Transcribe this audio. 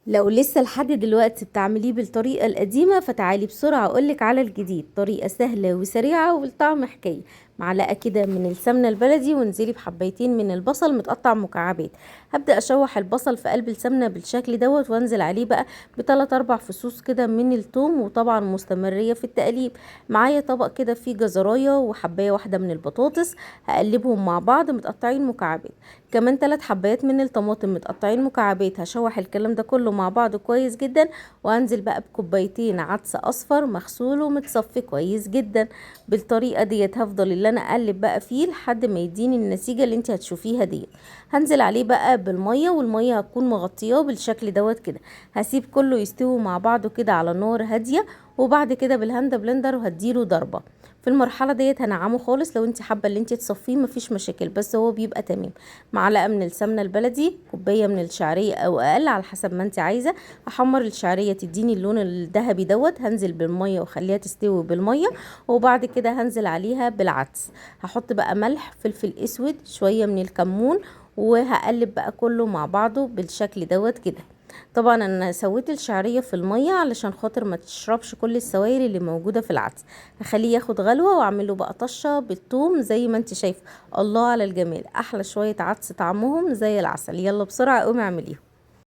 لو لسه لحد دلوقتي بتعمليه بالطريقة القديمة فتعالي بسرعة أقولك على الجديد. طريقة سهلة وسريعة والطعم حكاية. معلقة كده من السمنة البلدي وانزلي بحبيتين من البصل متقطع مكعبات. هبدأ أشوح البصل في قلب السمنة بالشكل دوت وانزل عليه بقى بتلات أربع فصوص كده من الثوم، وطبعا مستمرية في التقليب. معايا طبق كده فيه جزراية وحباية واحدة من البطاطس، هقلبهم مع بعض متقطعين مكعبات. كمان 3 حبايات من الطماطم متقطعين مكعبات. هشوح الكلام ده كله مع بعض كويس جدا، وانزل بقى بكوبايتين عدس اصفر مغسول ومتصفي كويس جدا. بالطريقه ديت هفضل اللي انا اقلب بقى فيه لحد ما يديني النتيجه اللي انت هتشوفيها ديت. هنزل عليه بقى بالميه، والميه هتكون مغطياه بالشكل دوت كده. هسيب كله يستوي مع بعضه كده على نار هاديه، وبعد كده بالهاند بلندر وهديله ضربه. في المرحله ديت هنعمه خالص، لو انت حابه اللي انت تصفيه مفيش مشاكل، بس هو بيبقى تمام. معلقه من السمنه البلدي، كوبايه من الشعريه او اقل على حسب ما انت عايزه. احمر الشعريه تديني اللون الذهبي دوت. هنزل بالميه واخليها تستوي بالميه، وبعد كده هنزل عليها بالعدس. هحط بقى ملح، فلفل اسود، شويه من الكمون، وهقلب بقى كله مع بعضه بالشكل دوت كده. طبعا انا سويت الشعريه في الميه علشان خاطر ما تشربش كل السوائل اللي موجوده في العدس. هخليه ياخد غلوه واعمله بقى طشه بالثوم زي ما انت شايفه. الله على الجمال، احلى شويه عدس طعمهم زي العسل. يلا بسرعه قومي اعمليهم.